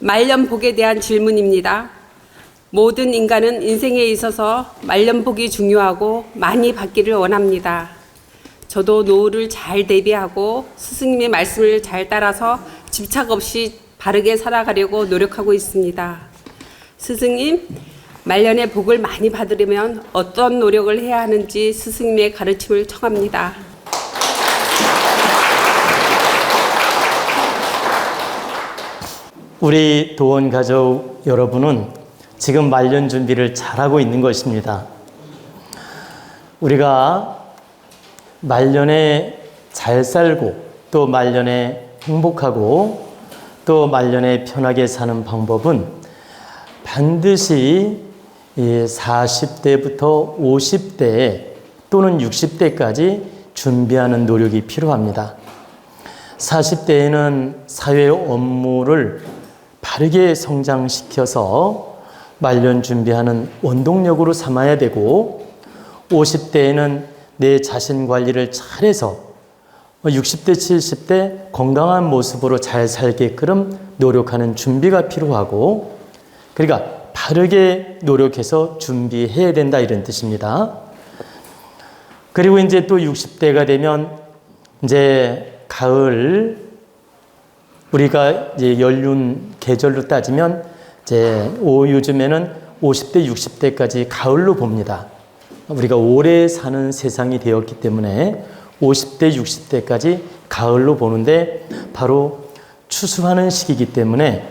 말년복에 대한 질문입니다. 모든 인간은 인생에 있어서 말년복이 중요하고 많이 받기를 원합니다. 저도 노후를 잘 대비하고 스승님의 말씀을 잘 따라서 집착 없이 바르게 살아가려고 노력하고 있습니다. 스승님, 말년의 복을 많이 받으려면 어떤 노력을 해야 하는지 스승님의 가르침을 청합니다. 우리 도원 가족 여러분은 지금 말년 준비를 잘하고 있는 것입니다. 우리가 말년에 잘 살고 또 말년에 행복하고 또 말년에 편하게 사는 방법은 반드시 40대부터 50대 또는 60대까지 준비하는 노력이 필요합니다. 40대에는 사회 업무를 바르게 성장시켜서 말년 준비하는 원동력으로 삼아야 되고 50대에는 내 자신 관리를 잘해서 60대, 70대 건강한 모습으로 잘 살게끔 노력하는 준비가 필요하고 그러니까 바르게 노력해서 준비해야 된다 이런 뜻입니다. 그리고 이제 또 60대가 되면 이제 가을 우리가 이제 연륜 계절로 따지면 이제 요즘에는 50대, 60대까지 가을로 봅니다. 우리가 오래 사는 세상이 되었기 때문에 50대, 60대까지 가을로 보는데 바로 추수하는 시기이기 때문에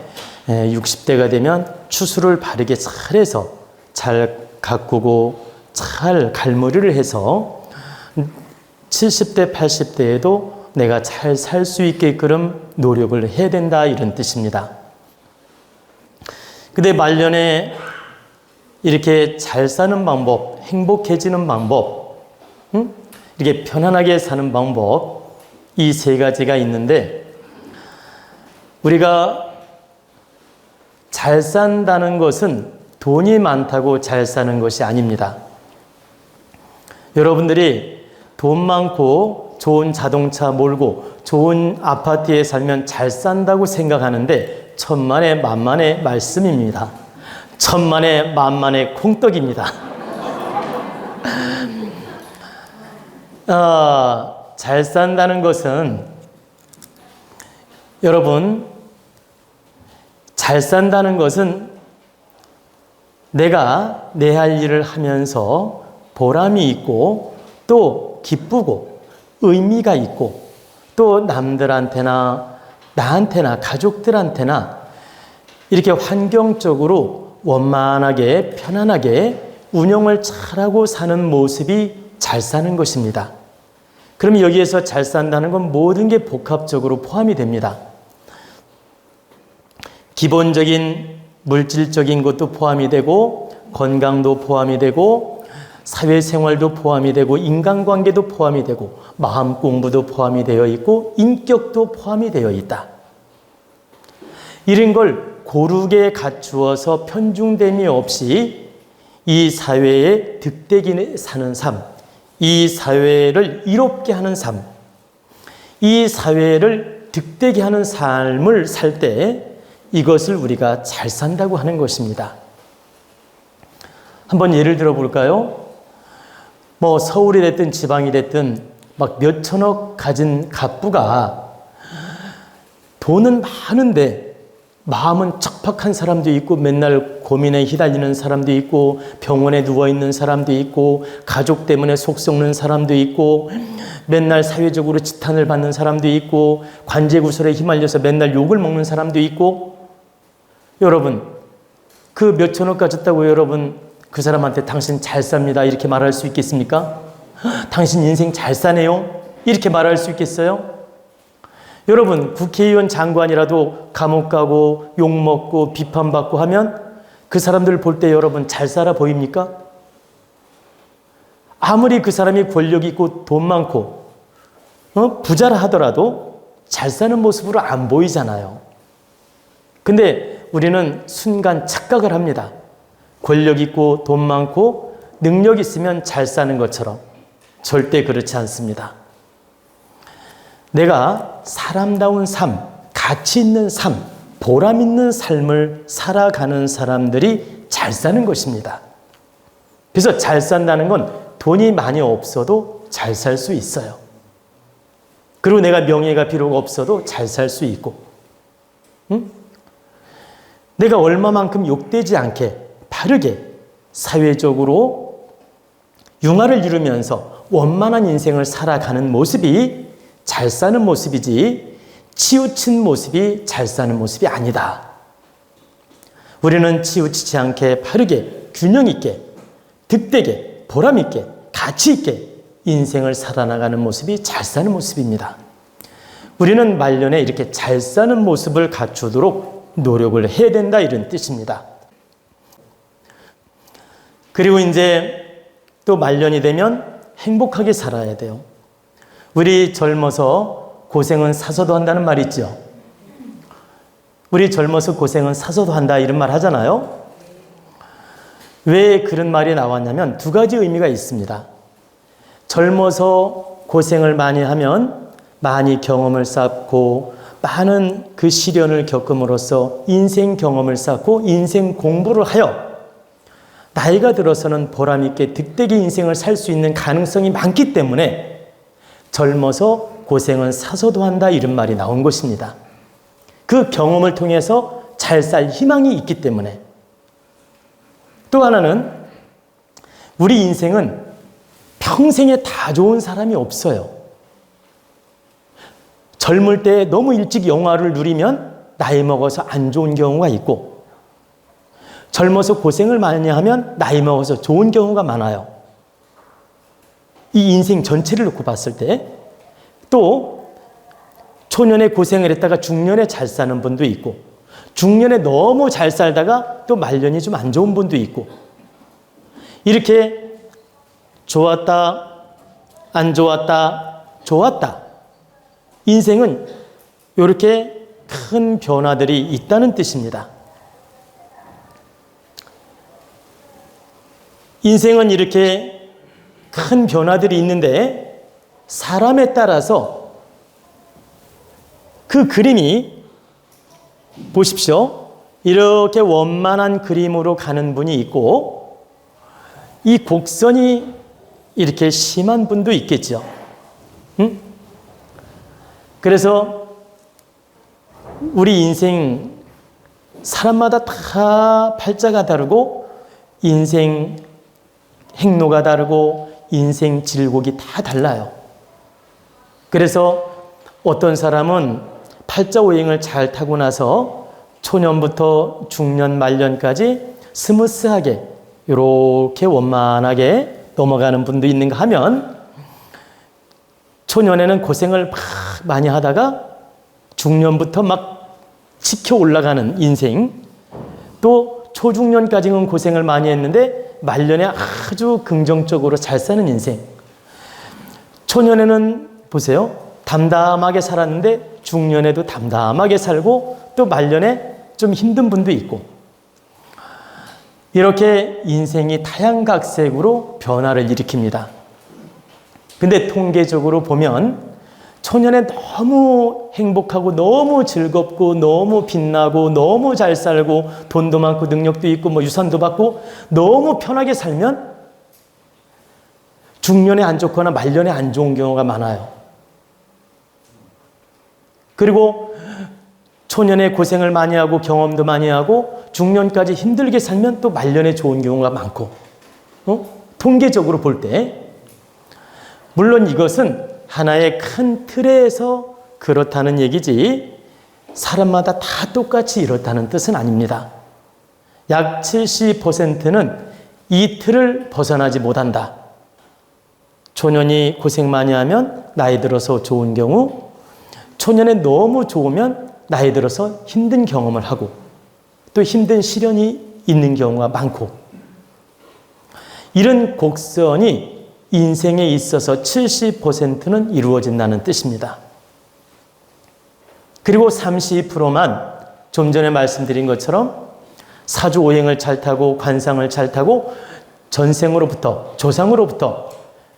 60대가 되면 추수를 바르게 잘해서 잘 가꾸고 잘 갈무리를 해서 70대, 80대에도 내가 잘 살 수 있게끔 노력을 해야 된다 이런 뜻입니다. 근데 말년에 이렇게 잘 사는 방법, 행복해지는 방법, 이렇게 편안하게 사는 방법 이 세 가지가 있는데 우리가 잘 산다는 것은 돈이 많다고 잘 사는 것이 아닙니다. 여러분들이 돈 많고 좋은 자동차 몰고 좋은 아파트에 살면 잘 산다고 생각하는데 천만의 만만의 말씀입니다. 천만의 만만의 콩떡입니다. 잘 산다는 것은 여러분 잘 산다는 것은 내가 내 할 일을 하면서 보람이 있고 또 기쁘고 의미가 있고 또 남들한테나 나한테나 가족들한테나 이렇게 환경적으로 원만하게 편안하게 운영을 잘하고 사는 모습이 잘 사는 것입니다. 그럼 여기에서 잘 산다는 건 모든 게 복합적으로 포함이 됩니다. 기본적인 물질적인 것도 포함이 되고 건강도 포함이 되고 사회생활도 포함이 되고 인간관계도 포함이 되고 마음 공부도 포함이 되어 있고 인격도 포함이 되어 있다. 이런 걸 고르게 갖추어서 편중됨이 없이 이 사회에 득되게 사는 삶, 이 사회를 이롭게 하는 삶, 이 사회를 득되게 하는 삶을 살 때 이것을 우리가 잘 산다고 하는 것입니다. 한번 예를 들어 볼까요? 뭐 서울이 됐든 지방이 됐든 막 몇천억 가진 갑부가 돈은 많은데 마음은 척박한 사람도 있고 맨날 고민에 휘달리는 사람도 있고 병원에 누워있는 사람도 있고 가족 때문에 속 썩는 사람도 있고 맨날 사회적으로 지탄을 받는 사람도 있고 관제구설에 휘말려서 맨날 욕을 먹는 사람도 있고 여러분 그 몇천억 가졌다고 여러분 그 사람한테 당신 잘 삽니다 이렇게 말할 수 있겠습니까? 당신 인생 잘 사네요 이렇게 말할 수 있겠어요? 여러분 국회의원 장관이라도 감옥 가고 욕먹고 비판받고 하면 그 사람들 볼 때 여러분 잘 살아 보입니까? 아무리 그 사람이 권력 있고 돈 많고 부자라 하더라도 잘 사는 모습으로 안 보이잖아요. 근데 우리는 순간 착각을 합니다. 권력 있고 돈 많고 능력 있으면 잘 사는 것처럼. 절대 그렇지 않습니다. 내가 사람다운 삶, 가치 있는 삶, 보람 있는 삶을 살아가는 사람들이 잘 사는 것입니다. 그래서 잘 산다는 건 돈이 많이 없어도 잘 살 수 있어요. 그리고 내가 명예가 비록 없어도 잘 살 수 있고, 응? 내가 얼마만큼 욕되지 않게 바르게 사회적으로 융화를 이루면서 원만한 인생을 살아가는 모습이 잘 사는 모습이지 치우친 모습이 잘 사는 모습이 아니다. 우리는 치우치지 않게 바르게 균형 있게 득되게 보람 있게 가치 있게 인생을 살아나가는 모습이 잘 사는 모습입니다. 우리는 말년에 이렇게 잘 사는 모습을 갖추도록 노력을 해야 된다, 이런 뜻입니다. 그리고 이제 또 말년이 되면 행복하게 살아야 돼요. 우리 젊어서 고생은 사서도 한다는 말 있죠. 우리 젊어서 고생은 사서도 한다, 이런 말 하잖아요. 왜 그런 말이 나왔냐면 두 가지 의미가 있습니다. 젊어서 고생을 많이 하면 많이 경험을 쌓고 많은 그 시련을 겪음으로써 인생 경험을 쌓고 인생 공부를 하여 나이가 들어서는 보람 있게 득되게 인생을 살 수 있는 가능성이 많기 때문에 젊어서 고생은 사서도 한다, 이런 말이 나온 것입니다. 그 경험을 통해서 잘 살 희망이 있기 때문에. 또 하나는 우리 인생은 평생에 다 좋은 사람이 없어요. 젊을 때 너무 일찍 영화를 누리면 나이 먹어서 안 좋은 경우가 있고, 젊어서 고생을 많이 하면 나이 먹어서 좋은 경우가 많아요. 이 인생 전체를 놓고 봤을 때, 또 초년에 고생을 했다가 중년에 잘 사는 분도 있고, 중년에 너무 잘 살다가 또 말년이 좀 안 좋은 분도 있고, 이렇게 좋았다, 안 좋았다, 좋았다. 인생은 이렇게 큰 변화들이 있다는 뜻입니다. 인생은 이렇게 큰 변화들이 있는데 사람에 따라서 그 그림이, 보십시오. 이렇게 원만한 그림으로 가는 분이 있고 이 곡선이 이렇게 심한 분도 있겠죠. 응? 그래서 우리 인생 사람마다 다 팔자가 다르고 인생 행로가 다르고 인생 질곡이 다 달라요. 그래서 어떤 사람은 팔자오행을 잘 타고 나서 초년부터 중년 말년까지 스무스하게 이렇게 원만하게 넘어가는 분도 있는가 하면, 초년에는 고생을 막 많이 하다가 중년부터 막 치켜 올라가는 인생, 또 초중년까지는 고생을 많이 했는데 말년에 아주 긍정적으로 잘 사는 인생. 초년에는 보세요, 담담하게 살았는데 중년에도 담담하게 살고 또 말년에 좀 힘든 분도 있고, 이렇게 인생이 다양각색으로 변화를 일으킵니다. 근데 통계적으로 보면 초년에 너무 행복하고 너무 즐겁고 너무 빛나고 너무 잘 살고 돈도 많고 능력도 있고 뭐 유산도 받고 너무 편하게 살면 중년에 안 좋거나 말년에 안 좋은 경우가 많아요. 그리고 초년에 고생을 많이 하고 경험도 많이 하고 중년까지 힘들게 살면 또 말년에 좋은 경우가 많고, 통계적으로 볼 때. 물론 이것은 하나의 큰 틀에서 그렇다는 얘기지 사람마다 다 똑같이 이렇다는 뜻은 아닙니다. 약 70%는 이 틀을 벗어나지 못한다. 초년이 고생 많이 하면 나이 들어서 좋은 경우, 초년에 너무 좋으면 나이 들어서 힘든 경험을 하고 또 힘든 시련이 있는 경우가 많고, 이런 곡선이 인생에 있어서 70%는 이루어진다는 뜻입니다. 그리고 30%만 좀 전에 말씀드린 것처럼 사주오행을 잘 타고 관상을 잘 타고 전생으로부터 조상으로부터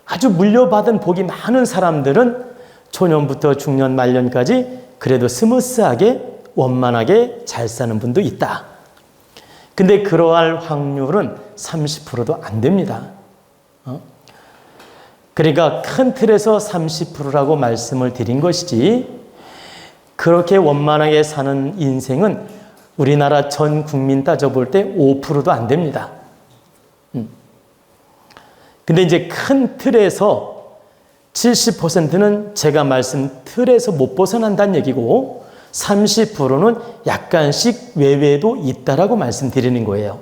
아주 물려받은 복이 많은 사람들은 초년부터 중년 말년까지 그래도 스무스하게 원만하게 잘 사는 분도 있다. 근데 그러할 확률은 30%도 안 됩니다. 그러니까 큰 틀에서 30%라고 말씀을 드린 것이지, 그렇게 원만하게 사는 인생은 우리나라 전 국민 따져볼 때 5%도 안 됩니다. 근데 이제 큰 틀에서 70%는 제가 말씀 틀에서 못 벗어난다는 얘기고, 30%는 약간씩 외외도 있다라고 말씀드리는 거예요.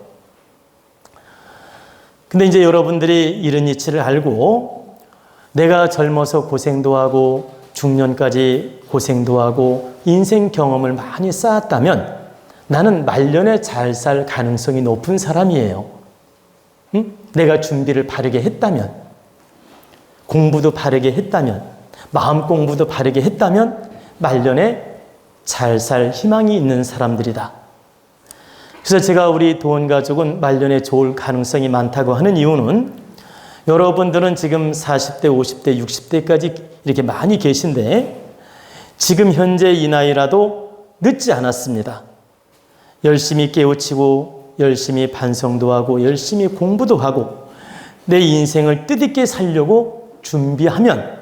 근데 이제 여러분들이 이런 이치를 알고, 내가 젊어서 고생도 하고 중년까지 고생도 하고 인생 경험을 많이 쌓았다면 나는 말년에 잘 살 가능성이 높은 사람이에요. 응? 내가 준비를 바르게 했다면, 공부도 바르게 했다면, 마음 공부도 바르게 했다면 말년에 잘 살 희망이 있는 사람들이다. 그래서 제가 우리 도원 가족은 말년에 좋을 가능성이 많다고 하는 이유는, 여러분들은 지금 40대, 50대, 60대까지 이렇게 많이 계신데 지금 현재 이 나이라도 늦지 않았습니다. 열심히 깨우치고 열심히 반성도 하고 열심히 공부도 하고 내 인생을 뜻있게 살려고 준비하면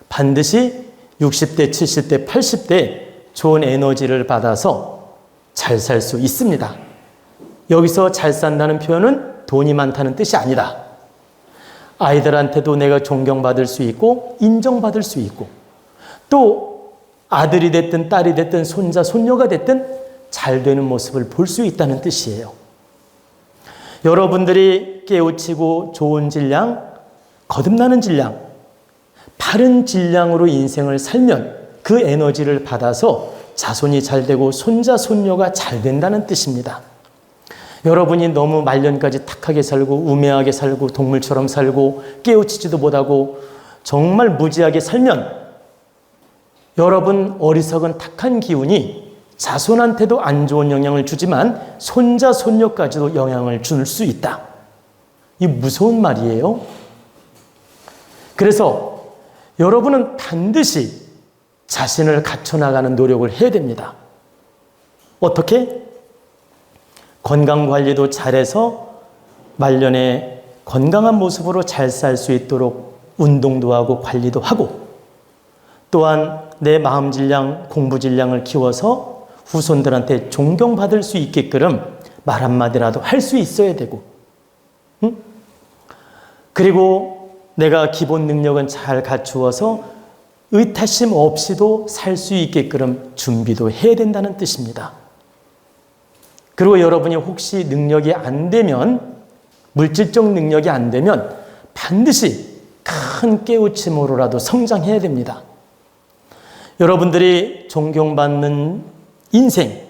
반드시 60대, 70대, 80대 좋은 에너지를 받아서 잘 살 수 있습니다. 여기서 잘 산다는 표현은 돈이 많다는 뜻이 아니다. 아이들한테도 내가 존경받을 수 있고 인정받을 수 있고, 또 아들이 됐든 딸이 됐든 손자, 손녀가 됐든 잘 되는 모습을 볼 수 있다는 뜻이에요. 여러분들이 깨우치고 좋은 질량, 거듭나는 질량, 바른 질량으로 인생을 살면 그 에너지를 받아서 자손이 잘 되고 손자, 손녀가 잘 된다는 뜻입니다. 여러분이 너무 말년까지 탁하게 살고 우매하게 살고 동물처럼 살고 깨우치지도 못하고 정말 무지하게 살면 여러분 어리석은 탁한 기운이 자손한테도 안 좋은 영향을 주지만 손자, 손녀까지도 영향을 줄 수 있다. 이 무서운 말이에요. 그래서 여러분은 반드시 자신을 갖춰나가는 노력을 해야 됩니다. 어떻게? 건강관리도 잘해서 말년에 건강한 모습으로 잘 살 수 있도록 운동도 하고 관리도 하고, 또한 내 마음 질량, 공부 질량을 키워서 후손들한테 존경받을 수 있게끔 말 한마디라도 할 수 있어야 되고, 그리고 내가 기본 능력은 잘 갖추어서 의타심 없이도 살 수 있게끔 준비도 해야 된다는 뜻입니다. 그리고 여러분이 혹시 능력이 안 되면, 물질적 능력이 안 되면 반드시 큰 깨우침으로라도 성장해야 됩니다. 여러분들이 존경받는 인생,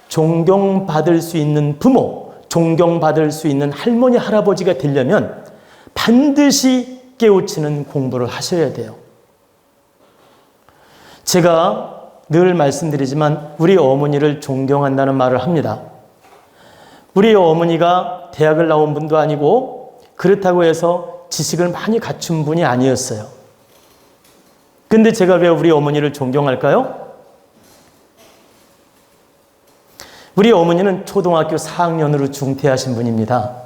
존경받을 수 있는 부모, 존경받을 수 있는 할머니, 할아버지가 되려면 반드시 깨우치는 공부를 하셔야 돼요. 제가 늘 말씀드리지만 우리 어머니를 존경한다는 말을 합니다. 우리 어머니가 대학을 나온 분도 아니고 그렇다고 해서 지식을 많이 갖춘 분이 아니었어요. 근데 제가 왜 우리 어머니를 존경할까요? 우리 어머니는 초등학교 4학년으로 중퇴하신 분입니다.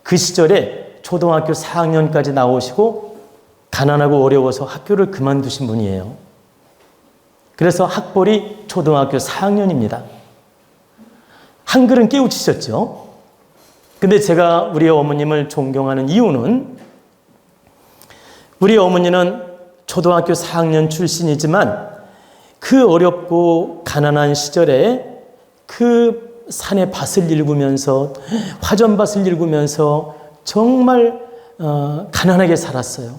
그 시절에 초등학교 4학년까지 나오시고 가난하고 어려워서 학교를 그만두신 분이에요. 그래서 학벌이 초등학교 4학년입니다. 한글은 깨우치셨죠. 근데 제가 우리 어머님을 존경하는 이유는, 우리 어머니는 초등학교 4학년 출신이지만 그 어렵고 가난한 시절에 그 산의 밭을 일구면서, 화전밭을 일구면서 정말 가난하게 살았어요.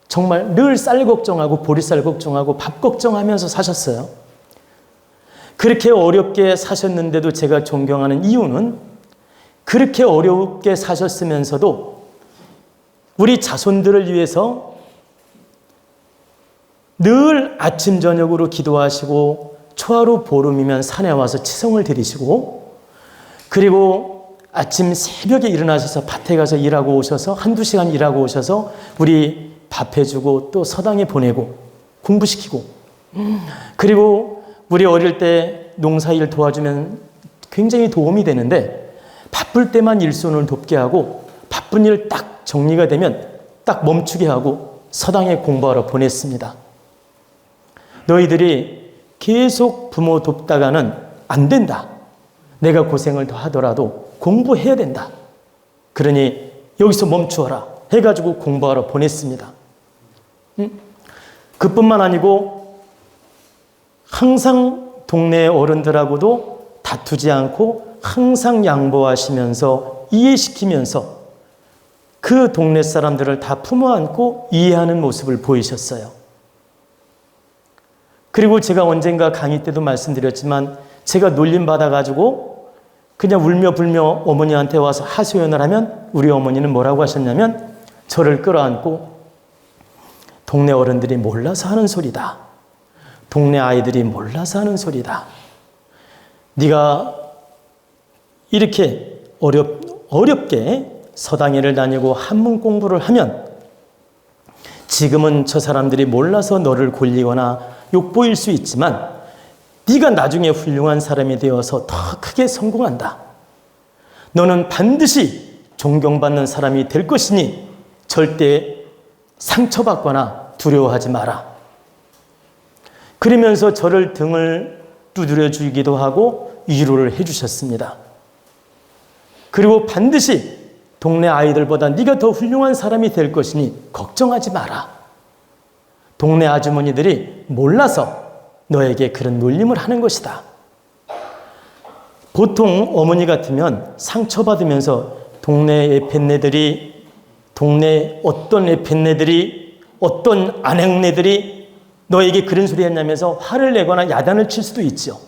정말 늘 쌀 걱정하고 보리쌀 걱정하고 밥 걱정하면서 사셨어요. 그렇게 어렵게 사셨는데도 제가 존경하는 이유는, 그렇게 어렵게 사셨으면서도 우리 자손들을 위해서 늘 아침 저녁으로 기도하시고 초하루 보름이면 산에 와서 치성을 드리시고, 그리고 아침 새벽에 일어나셔서 밭에 가서 일하고 오셔서 한두 시간 일하고 오셔서 우리 밥 해주고 또 서당에 보내고 공부시키고, 그리고 우리 어릴 때 농사일 도와주면 굉장히 도움이 되는데 바쁠 때만 일손을 돕게 하고 바쁜 일 딱 정리가 되면 딱 멈추게 하고 서당에 공부하러 보냈습니다. 너희들이 계속 부모 돕다가는 안 된다. 내가 고생을 더 하더라도 공부해야 된다. 그러니 여기서 멈추어라 해가지고 공부하러 보냈습니다. 그뿐만 아니고 항상 동네 어른들하고도 다투지 않고 항상 양보하시면서 이해시키면서 그 동네 사람들을 다 품어 안고 이해하는 모습을 보이셨어요. 그리고 제가 언젠가 강의 때도 말씀드렸지만 제가 놀림받아가지고 그냥 울며 불며 어머니한테 와서 하소연을 하면 우리 어머니는 뭐라고 하셨냐면 저를 끌어안고 동네 어른들이 몰라서 하는 소리다. 동네 아이들이 몰라서 하는 소리다. 네가 이렇게 어렵게 서당회를 다니고 한문 공부를 하면 지금은 저 사람들이 몰라서 너를 골리거나 욕보일 수 있지만 네가 나중에 훌륭한 사람이 되어서 더 크게 성공한다. 너는 반드시 존경받는 사람이 될 것이니 절대 상처받거나 두려워하지 마라. 그러면서 저를 등을 두드려 주기도 하고 위로를 해주셨습니다. 그리고 반드시 동네 아이들보다 네가 더 훌륭한 사람이 될 것이니 걱정하지 마라. 동네 아주머니들이 몰라서 너에게 그런 놀림을 하는 것이다. 보통 어머니 같으면 상처받으면서 동네 어떤 애편네들이 어떤 아낙네들이 너에게 그런 소리 했냐면서 화를 내거나 야단을 칠 수도 있죠.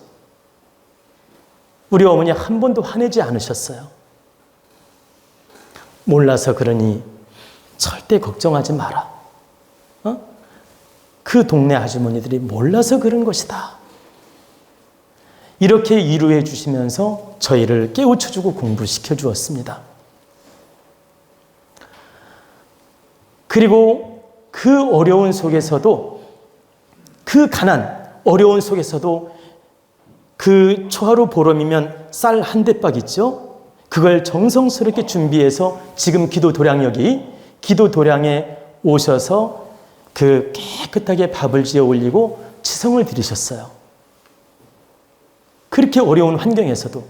우리 어머니 한 번도 화내지 않으셨어요. 몰라서 그러니 절대 걱정하지 마라. 그 동네 아주머니들이 몰라서 그런 것이다. 이렇게 위로해 주시면서 저희를 깨우쳐주고 공부시켜 주었습니다. 그리고 그 어려운 속에서도 그 가난, 어려운 속에서도 그 초하루 보름이면 쌀 한 대박 있죠? 그걸 정성스럽게 준비해서 지금 기도 도량에 오셔서 그 깨끗하게 밥을 지어 올리고 치성을 드리셨어요. 그렇게 어려운 환경에서도.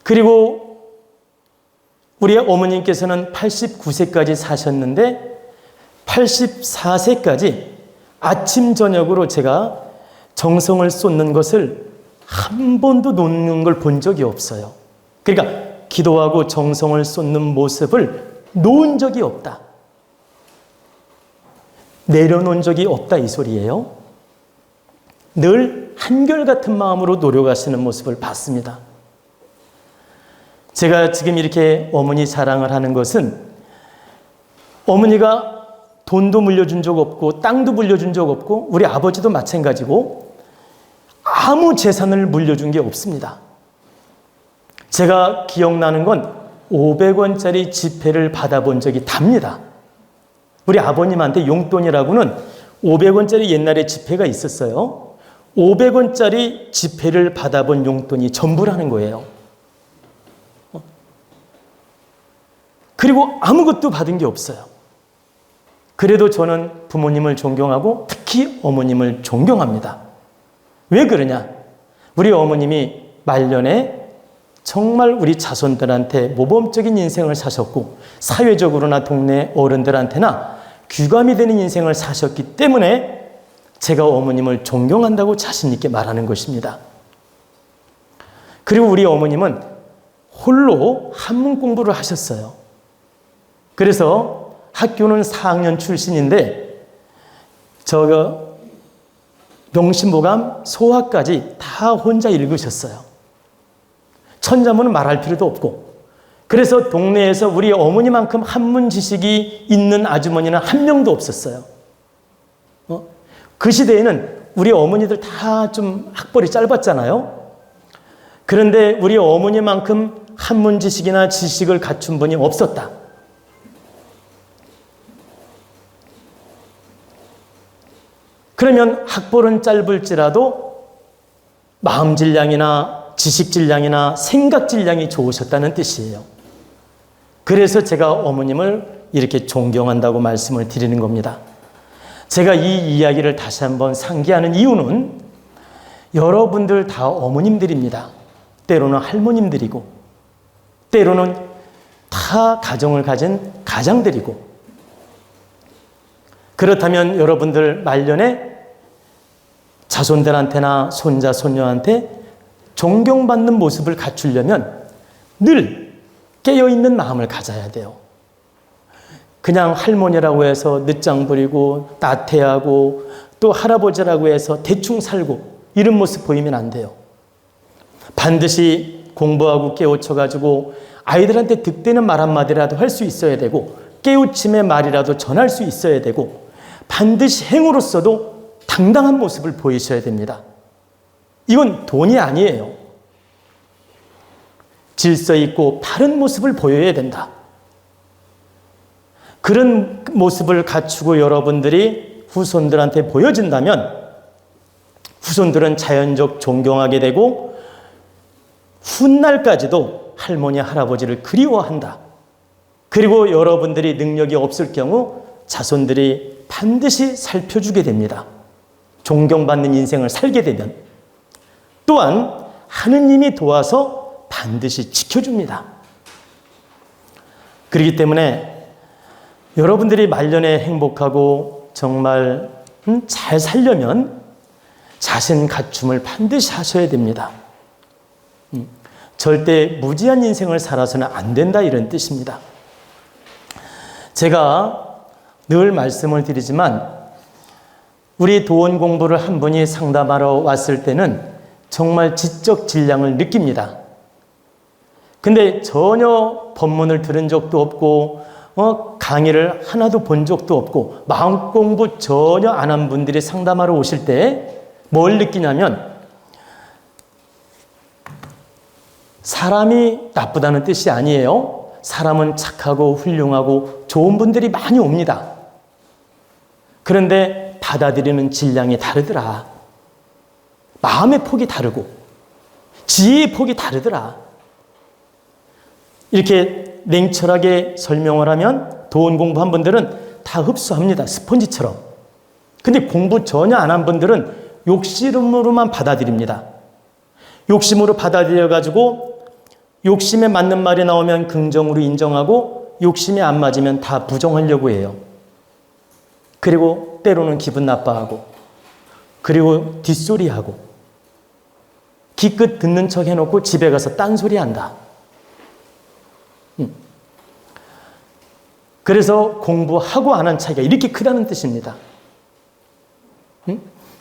그리고 우리 어머님께서는 89세까지 사셨는데 84세까지 아침 저녁으로 제가 정성을 쏟는 것을 한 번도 놓는 걸 본 적이 없어요. 그러니까 기도하고 정성을 쏟는 모습을 놓은 적이 없다. 내려놓은 적이 없다 이 소리예요. 늘 한결같은 마음으로 노력하시는 모습을 봤습니다. 제가 지금 이렇게 어머니 자랑을 하는 것은 어머니가 돈도 물려준 적 없고 땅도 물려준 적 없고 우리 아버지도 마찬가지고 아무 재산을 물려준 게 없습니다. 제가 기억나는 건 500원짜리 지폐를 받아본 적이 답니다. 우리 아버님한테 용돈이라고는 500원짜리 옛날에 지폐가 있었어요. 500원짜리 지폐를 받아본 용돈이 전부라는 거예요. 그리고 아무것도 받은 게 없어요. 그래도 저는 부모님을 존경하고 특히 어머님을 존경합니다. 왜 그러냐? 우리 어머님이 말년에 정말 우리 자손들한테 모범적인 인생을 사셨고 사회적으로나 동네 어른들한테나 귀감이 되는 인생을 사셨기 때문에 제가 어머님을 존경한다고 자신 있게 말하는 것입니다. 그리고 우리 어머님은 홀로 한문 공부를 하셨어요. 그래서 학교는 4학년 출신인데 명심보감 소화까지 다 혼자 읽으셨어요. 천자문은 말할 필요도 없고. 그래서 동네에서 우리 어머니만큼 한문 지식이 있는 아주머니는 한 명도 없었어요. 그 시대에는 우리 어머니들 다 좀 학벌이 짧았잖아요. 그런데 우리 어머니만큼 한문 지식이나 지식을 갖춘 분이 없었다. 그러면 학벌은 짧을지라도 마음 질량이나 지식 질량이나 생각 질량이 좋으셨다는 뜻이에요. 그래서 제가 어머님을 이렇게 존경한다고 말씀을 드리는 겁니다. 제가 이 이야기를 다시 한번 상기하는 이유는 여러분들 다 어머님들입니다. 때로는 할머님들이고 때로는 다 가정을 가진 가장들이고, 그렇다면 여러분들 말년에 자손들한테나 손자, 손녀한테 존경받는 모습을 갖추려면 늘 깨어있는 마음을 가져야 돼요. 그냥 할머니라고 해서 늦장 부리고 나태하고 또 할아버지라고 해서 대충 살고 이런 모습 보이면 안 돼요. 반드시 공부하고 깨우쳐가지고 아이들한테 득되는 말 한마디라도 할 수 있어야 되고, 깨우침의 말이라도 전할 수 있어야 되고, 반드시 행으로서도 당당한 모습을 보이셔야 됩니다. 이건 돈이 아니에요. 질서 있고 바른 모습을 보여야 된다. 그런 모습을 갖추고 여러분들이 후손들한테 보여준다면 후손들은 자연적 존경하게 되고 훗날까지도 할머니, 할아버지를 그리워한다. 그리고 여러분들이 능력이 없을 경우 자손들이 반드시 살펴주게 됩니다. 존경받는 인생을 살게 되면 또한 하느님이 도와서 반드시 지켜줍니다. 그렇기 때문에 여러분들이 말년에 행복하고 정말 잘 살려면 자신 갖춤을 반드시 하셔야 됩니다. 절대 무지한 인생을 살아서는 안 된다, 이런 뜻입니다. 제가 늘 말씀을 드리지만 우리 도원 공부를 한 분이 상담하러 왔을 때는 정말 지적 질량을 느낍니다. 근데 전혀 법문을 들은 적도 없고 강의를 하나도 본 적도 없고 마음 공부 전혀 안 한 분들이 상담하러 오실 때 뭘 느끼냐면 사람이 나쁘다는 뜻이 아니에요. 사람은 착하고 훌륭하고 좋은 분들이 많이 옵니다. 그런데 받아들이는 질량이 다르더라. 마음의 폭이 다르고 지혜의 폭이 다르더라. 이렇게 냉철하게 설명을 하면 도원 공부한 분들은 다 흡수합니다. 스펀지처럼. 근데 공부 전혀 안 한 분들은 욕심으로만 받아들입니다. 욕심으로 받아들여가지고 욕심에 맞는 말이 나오면 긍정으로 인정하고 욕심이 안 맞으면 다 부정하려고 해요. 그리고 때로는 기분 나빠하고 그리고 뒷소리하고 기껏 듣는 척 해놓고 집에 가서 딴소리 한다. 그래서 공부하고 안 한 차이가 이렇게 크다는 뜻입니다.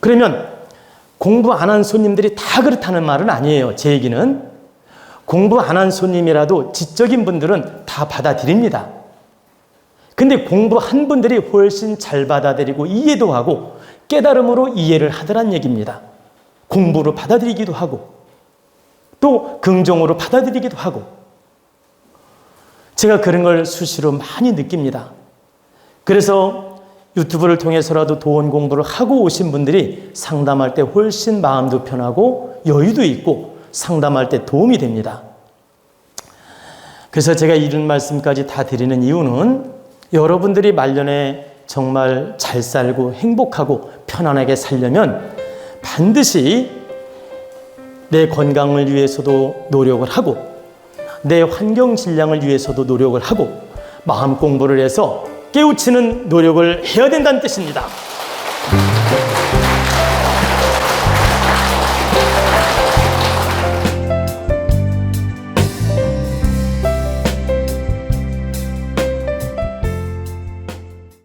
그러면 공부 안 한 손님들이 다 그렇다는 말은 아니에요. 제 얘기는 공부 안 한 손님이라도 지적인 분들은 다 받아들입니다. 근데 공부한 분들이 훨씬 잘 받아들이고 이해도 하고 깨달음으로 이해를 하더란 얘기입니다. 공부로 받아들이기도 하고 또 긍정으로 받아들이기도 하고, 제가 그런 걸 수시로 많이 느낍니다. 그래서 유튜브를 통해서라도 도원 공부를 하고 오신 분들이 상담할 때 훨씬 마음도 편하고 여유도 있고 상담할 때 도움이 됩니다. 그래서 제가 이런 말씀까지 다 드리는 이유는 여러분들이 말년에 정말 잘 살고 행복하고 편안하게 살려면 반드시 내 건강을 위해서도 노력을 하고 내 환경 질량을 위해서도 노력을 하고 마음 공부를 해서 깨우치는 노력을 해야 된다는 뜻입니다.